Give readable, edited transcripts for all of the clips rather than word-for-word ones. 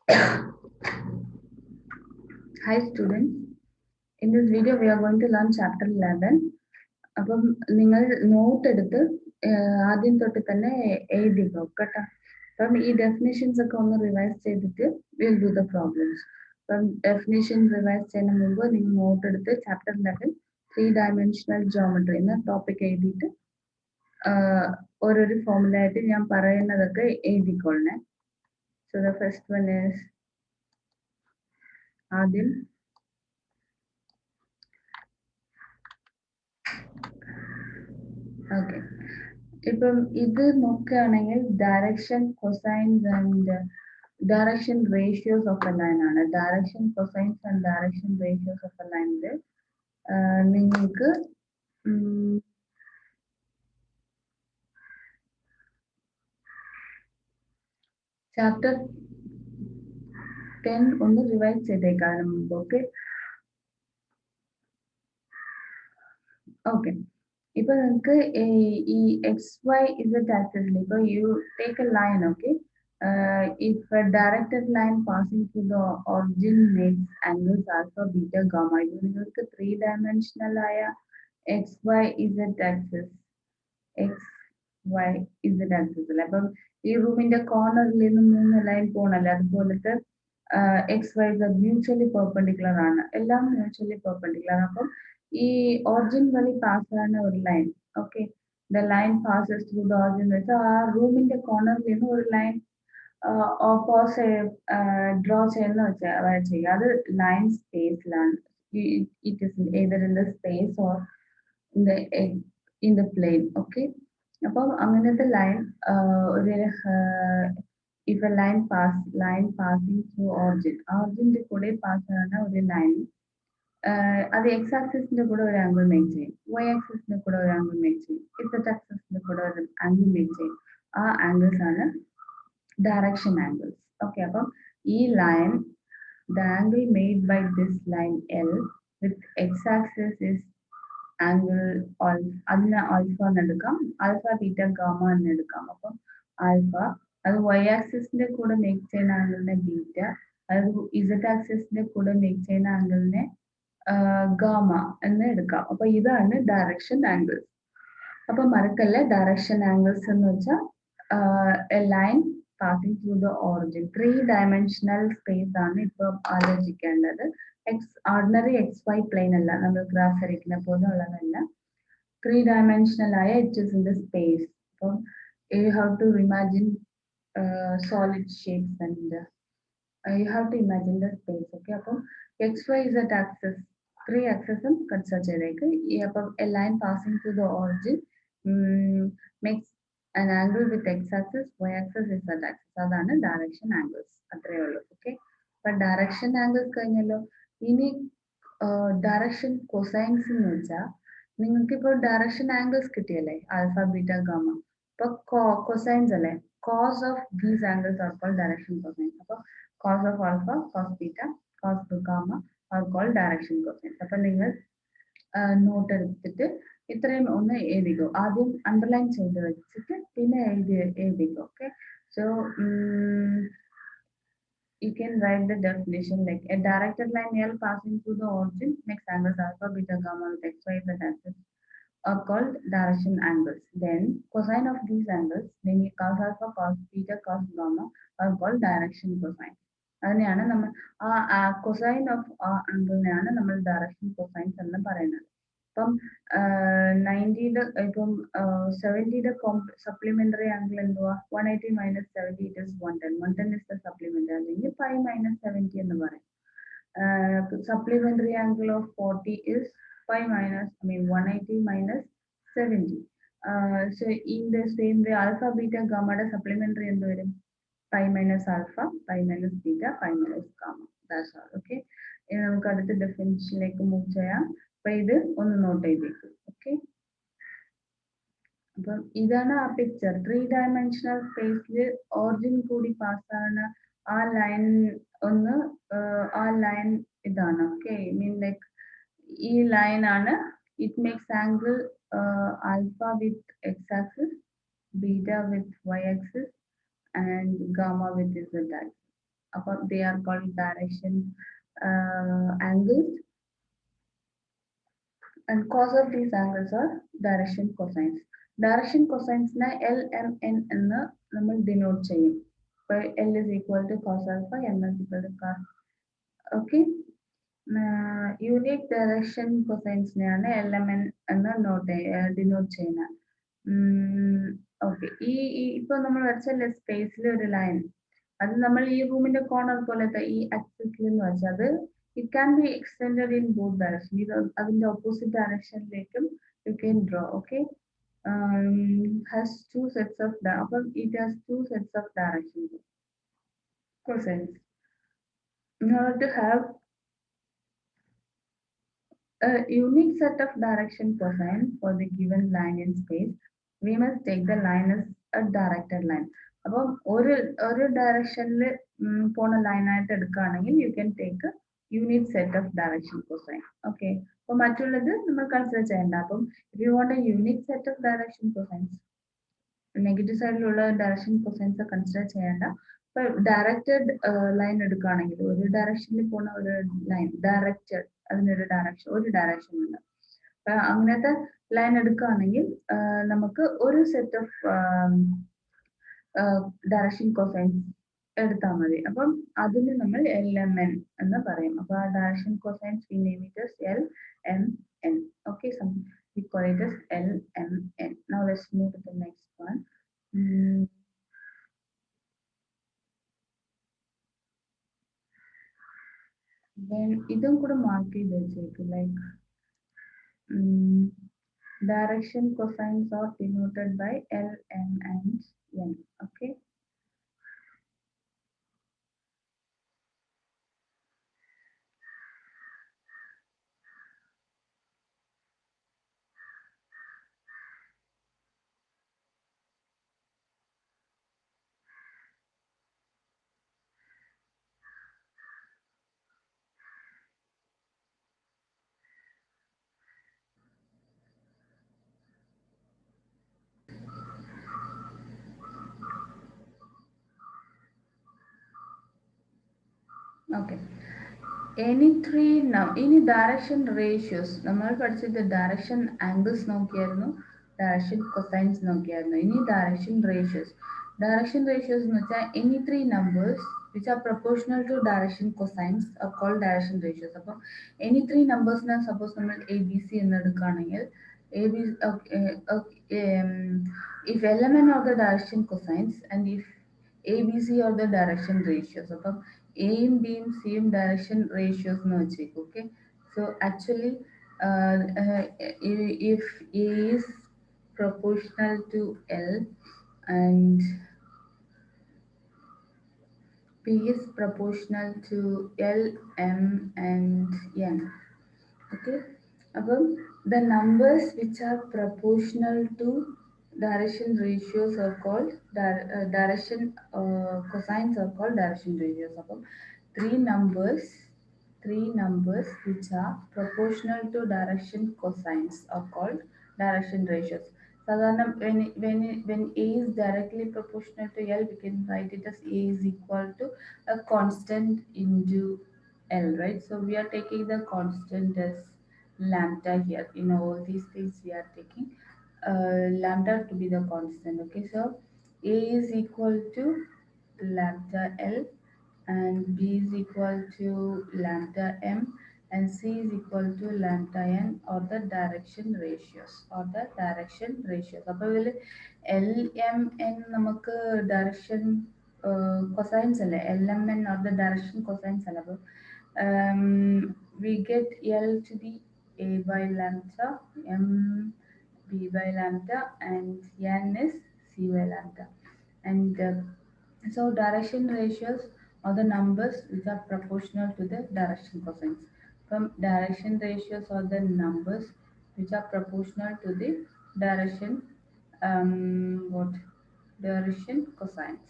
Hi students, in this video we are going to learn chapter 11. അപ്പം നിങ്ങൾ not എടുത്ത് ആദ്യം തൊട്ട് തന്നെ എഴുതിക്കോ കേട്ടോ. അപ്പം ഈ ഡെഫിനിഷൻസ് ഒക്കെ ഒന്ന് റിവൈസ് ചെയ്തിട്ട് വിൽ ഡു ദ പ്രോബ്ലംസ്. അപ്പം ഡെഫിനിഷൻ റിവൈസ് ചെയ്യുന്ന മുമ്പ് നിങ്ങൾ നോട്ട് എടുത്ത് ചാപ്റ്റർ 11 3-dimensional geometry എന്ന ടോപ്പിക് എഴുതിയിട്ട് ഓരോരോ ഫോർമുല ആയിട്ട് ഞാൻ പറയുന്നതൊക്കെ എഴുതിക്കൊള്ളണേ. So the first one is ആദ്യം ഓക്കെ. ഇപ്പം ഇത് നോക്കുകയാണെങ്കിൽ direction cosines and direction ratios of a line ആണ്. Direction cosines and direction ratios of a ലൈനിൽ നിങ്ങൾക്ക് ചാപ്റ്റർ 10 ഒന്ന് റിവൈസ് ചെയ്തേക്കാണ് മുമ്പ്. Okay okay. ഇപ്പൊ നിങ്ങൾക്ക് ഈ XY Z ആക്സിസിൽ ഇപ്പൊ you take a line. Okay, if a directed line passing through the origin makes angles alpha, beta, gamma. ഇത് നിങ്ങൾക്ക് 3-dimensional ആയ XY Z ആക്സിസ് അല്ലേ. അപ്പം ഈ റൂമിന്റെ കോർണറിൽ നിന്ന് 3 ലൈൻ പോകണല്ലേ, അതുപോലത്തെ XYZ മ്യൂച്വലി പെർപെൻഡിക്കുലർ ആണ്. എല്ലാം മ്യൂച്വലി പെർപെൻഡിക്കുലർ. അപ്പം ഈ ഓറിജിൻ വഴി പാസ് ആവുന്ന ഒരു line. Okay, the line passes through the origin വെച്ചാൽ ആ റൂമിന്റെ കോർണറിൽ നിന്ന് ഒരു ലൈൻ ഡ്രോ ചെയ്യുന്ന ചെയ്യുക. അത് ലൈൻ സ്പേസിലാണ്. It is either in the space or in the plane. Okay, അപ്പം അങ്ങനത്തെ ലൈൻ ഒരു if a line passing through ഓറിജിന്റെ കൂടെ പാസ് ആവുന്ന ഒരു ലൈൻ, അത് എക്സ് ആക്സിസിന്റെ കൂടെ ഒരു ആംഗിൾ മേക്ക് ചെയ്യും, വൈ ആക്സിസിന്റെ കൂടെ ഒരു ആംഗിൾ മേക്ക് ചെയ്യും, ഇസഡ് ആക്സിസിന്റെ കൂടെ ഒരു ആംഗിൾ മേക്ക് ചെയ്യും. ആ ആംഗിൾസ് ആണ് ഡയറക്ഷൻ ആംഗിൾസ്. ഓക്കെ, അപ്പം ഈ line, the angle made by this line L with X axis is angle അതിനെ ആൽഫ എന്ന് എടുക്കാം, ആൽഫ ബീറ്റ ഗാമ എന്ന് എടുക്കാം. അപ്പം ആൽഫ അത് വൈ ആക്സിസിന്റെ കൂടെ മേക്ക് ചെയ്യുന്ന ആംഗിളിനെ ബീറ്റ, അത് ഇസഡ് ആക്സിസിന്റെ കൂടെ മേക്ക് ചെയ്യുന്ന ആംഗിളിനെ ഗാമ എന്ന് എടുക്കാം. അപ്പൊ ഇതാണ് ഡയറക്ഷൻ ആംഗിൾസ്. അപ്പൊ മറക്കല്ലേ, ഡയറക്ഷൻ ആംഗിൾസ് എന്ന് വെച്ചാൽ A line passing through the origin. 3-dimensional space ആണ് ഇപ്പൊ ആലോചിക്കേണ്ടത്. ഓർഡിനറി XY പ്ലെയിൻ അല്ല, നമ്മൾ ഗ്രാഫ് വരയ്ക്കുന്ന പോലെ ഉള്ളതല്ല. 3-dimensional ആയ it is in the space. അപ്പം you have to imagine solid shapes and you have to imagine the space. Okay, അപ്പം XYZ axis 3 axes കൺസിഡർ ചെയ്തേക്ക്. അപ്പം a line passing through the origin makes an angle with X axis, Y axis, Z axis. അതാണ് direction angles. അത്രയേ ഉള്ളൂ. Okay, അപ്പൊ direction angles കഴിഞ്ഞല്ലോ. ഇനി direction cosines എന്ന് വെച്ചാൽ നിങ്ങൾക്ക് ഇപ്പോൾ ഡയറക്ഷൻ ആംഗിൾസ് കിട്ടിയല്ലേ, ആൽഫ ബീറ്റ ഗാമ. അപ്പൊ കൊസൈൻസ് അല്ലേ, cos of these angles are called direction cosines. അപ്പൊ cos of alpha, cos beta, cos gamma are called direction cosines. അപ്പൊ നിങ്ങൾ നോട്ട് എടുത്തിട്ട് ഇത്രയും ഒന്ന് എഴുതിക്കോ. ആദ്യം അണ്ടർലൈൻ ചെയ്ത് വെച്ചിട്ട് പിന്നെ എഴുതിക്കോ. Okay, so you can write the definition like a directed line L passing through the origin makes angles alpha, beta, gamma with XY Z axis are called direction angles. Then cosine of these angles, namely cos alpha, cos beta, cos gamma, are called direction cosine. അതിനെയാണ് നമ്മൾ ആ cosine of ആ ആംഗിളിനെയാണ് നമ്മൾ direction cosines എന്ന് പറയുന്നത്. ഇപ്പം 90യുടെ ഇപ്പം 70യുടെ supplementary angle എന്തുവാ? 180 minus 70 it is 110. 110 is the supplementary, അല്ലെങ്കിൽ 5 മൈനസ് 70 എന്ന് പറയും. Supplementary angle of 40 is 180 minus 70. So in the same way, alpha, beta, gamma supplementary എന്ത് വരും? 5 minus alpha, 5 minus beta, 5 minus gamma. That's all. Okay. ഇനി നമുക്ക് അടുത്ത ഡെഫിനിഷനിലേക്ക് move ചെയ്യാം. അപ്പൊ ഇത് ഒന്ന് നോട്ട് ചെയ്തേക്കും. ഓക്കെ, അപ്പം ഇതാണ് ആ പിക്ചർ. 3-dimensional സ്പേസിൽ ഓറിജിൻ കൂടി പാസ്സാണ് ആ ലൈൻ. ആ ലൈൻ ഇതാണ്. ഓക്കെ, മീൻ ലൈക്ക് ഈ ലൈൻ ആണ്. It makes angle alpha with X axis, beta with Y axis and gamma with Z axis. They are called direction angles, and cause of these angles are direction cosines. Direction cosines na LMN എന്ന് നമ്മൾ denote ചെയ്യും. L is equal to cos alpha, M is equal to cos. Okay. Unique direction cosines neയാണ് LMN എന്ന് denote ചെയ്യുന്നത്. Okay. ഇപ്പൊ നമ്മൾ വരച്ച സ്പേസിൽ ഒരു ലൈൻ, അത് നമ്മൾ ഈ റൂമിന്റെ കോർണർ പോലത്തെ ഈ ആക്സിസിൽ എന്ന് വെച്ചാൽ അത് it can be extended in both direction. ഇത് അതിന്റെ ഓപ്പോസിറ്റ് ഡയറക്ഷനിലേക്കും you can draw. Okay. Has two sets of അപ്പം it has two sets of direction cosines. In order to have a unique set of direction cosine for the given line in space, we must take the line as a directed line. അപ്പം ഒരു ഡയറക്ഷനിൽ പോണ ലൈനായിട്ട് എടുക്കുകയാണെങ്കിൽ you can take unit set of direction cosine. Okay. അപ്പൊ മറ്റുള്ളത് നമ്മൾ consider ചെയ്യേണ്ട. അപ്പം if you want A unit set of direction cosines, negative സൈഡിലുള്ള ഡയറക്ഷൻ കൊസൈൻസ് കൺസിഡർ ചെയ്യേണ്ട. ഇപ്പൊ ഡയറക്റ്റഡ് ലൈൻ എടുക്കുകയാണെങ്കിൽ ഒരു ഡയറക്ഷനിൽ പോണ ഒരു ലൈൻ ഡയറക്റ്റഡ്, അതിനൊരു ഡയറക്ഷൻ ഉണ്ട്. അപ്പൊ അങ്ങനത്തെ ലൈൻ എടുക്കുകയാണെങ്കിൽ നമുക്ക് ഒരു സെറ്റ് ഓഫ് ഡയറക്ഷൻ കൊസൈൻസ് എടുത്താൽ മതി. അപ്പം അതിന് നമ്മൾ LMN എന്ന് പറയും. അപ്പൊ ആ direction cosines we name it as LMN. Okay, so we call it as LMN. Now let's move to the next one. Then ഇതും കൂടെ മാർക്ക് ചെയ്ത് വെച്ചേക്കും. Like direction cosines are denoted by L, M and N. Okay. Okay. Any direction ratios, നമ്മൾ പഠിച്ചത് direction angles നോക്കിയായിരുന്നു, direction cosines നോക്കിയായിരുന്നു. ഇനി direction ratios എന്ന് വെച്ചാൽ any three numbers which are proportional to direction cosines are called direction ratios. അപ്പം any three numbers നെ suppose നമ്മൾ ABC എന്ന് എടുക്കുകയാണെങ്കിൽ if LMN are the direction cosines and if ABC are the direction ratios, അപ്പം എയും ബിയും സിയും direction ratios എന്ന് വെച്ചേക്കും. Okay. So actually if A is proportional to L and B is proportional to L, M and N. Okay. അപ്പം the numbers which are proportional to direction ratios are called direction cosines are called direction ratios. അപ്പം three numbers which are proportional to direction cosines are called direction ratios. Sadharana, when A is directly proportional to L, we can write it as A is equal to a constant into L, right? So we are taking the constant as lambda here. In all these things we are taking lambda to be the constant. Okay, so A is equal to lambda L and B is equal to lambda M and C is equal to lambda N, or the direction ratios. അപ്പോൾ ഇതിൽ LMN നമുക്ക് direction cosines അല്ലേ, LMN or the direction cosines അല്ല. അപ്പോൾ we get L to be A by lambda, M B by lambda and N is C by lambda. And so direction ratios are the numbers which are proportional to the direction cosines. From direction ratios are the numbers which are proportional to the direction direction cosines.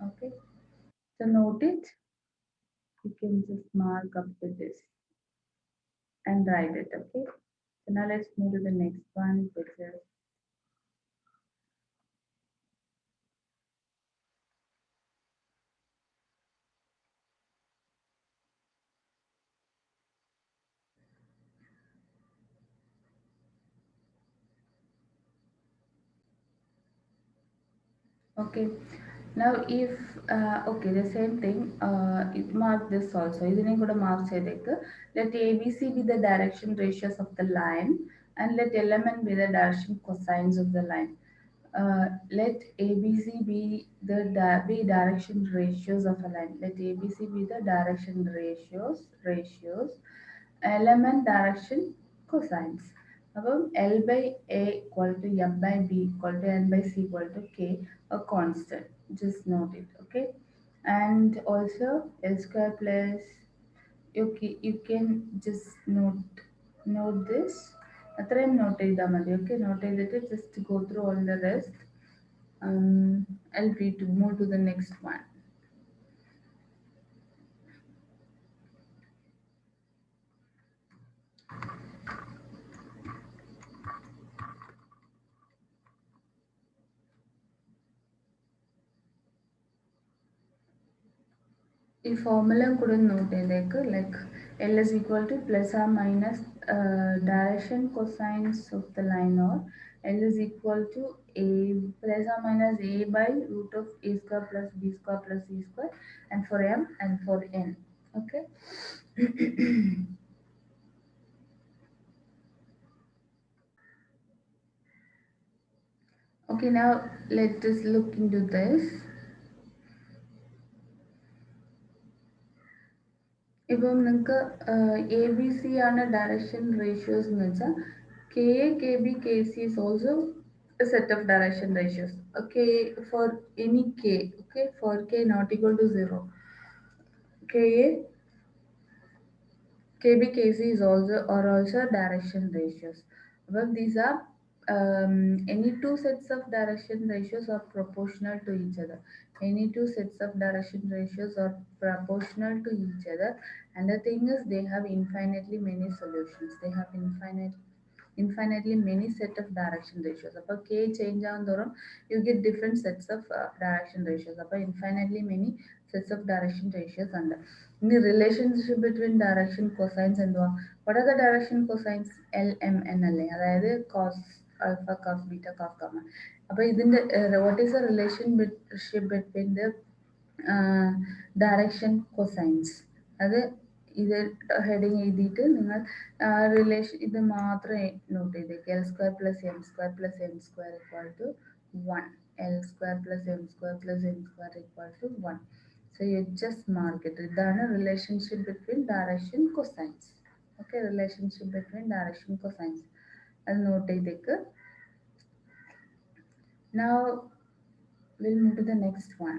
Okay. So note it. You can just mark up with this and write it. Okay. So now let's move to the next one, which is Okay. Now if okay, the same thing, mark this also. ഇതിനെയും കൂടെ mark ചെയ്തേക്ക്. Let ABC be the direction ratios of the line and let element be the direction cosines of the line. Let ABC be the be direction ratios of a line. Let ABC be the direction ratios element direction cosines. അപ്പം L by A equal to M by B equal to N by C equal to K, a constant. Just note it, okay? And also L square plus, okay, you can just note this. അത്രയും not ചെയ്താൽ മതി. Okay, not ചെയ്തിട്ട് just go through all the rest. I'll read to move to the next one. ഈ formula കൂടെ not ചെയ്തേക്ക്. Like L is equal to plus or minus direction cosines of the line, or L is equal to a plus or minus a by root of a square plus b square plus c square, and for m and for n. Okay. Okay, now let us look into this. ഇപ്പം നിങ്ങൾക്ക് A B C ആണ് direction ratios എന്ന് വെച്ചാൽ K A K B K C is also a set of direction ratios. Okay, for any k, okay, for k not equal to 0, ka kb kc is also are also direction ratios. Well, these are any two sets of direction ratios are proportional to each other. Any two sets of direction ratios are proportional to each other, and the thing is they have infinitely many solutions. They have infinitely many set of direction ratios. അപ്പോൾ k change ആവുന്നതോറും you get different sets of direction ratios. അപ്പോൾ infinitely many sets of direction ratios ഉണ്ട്. ഇനി relationship between direction cosines എന്തുവാ? What are the direction cosines? L, M, N അല്ലേ? അതായത് cos alpha, cos beta, cos gamma. അപ്പോൾ ഇതിന്റെ what is the relationship between the direction cosines? അത് ഇത് heading എഴുതിയിട്ട് നിങ്ങൾ റിലേഷൻ ഇത് മാത്രം നോട്ട് ചെയ്തേക്ക്. L square plus M square plus N square equal to 1. L square plus M square plus N square equal to 1. So you just mark it. ഇതാണ് relationship between direction cosines. Okay, relationship between direction cosines അത് note ചെയ്തേക്ക്. Now we'll move to the next one.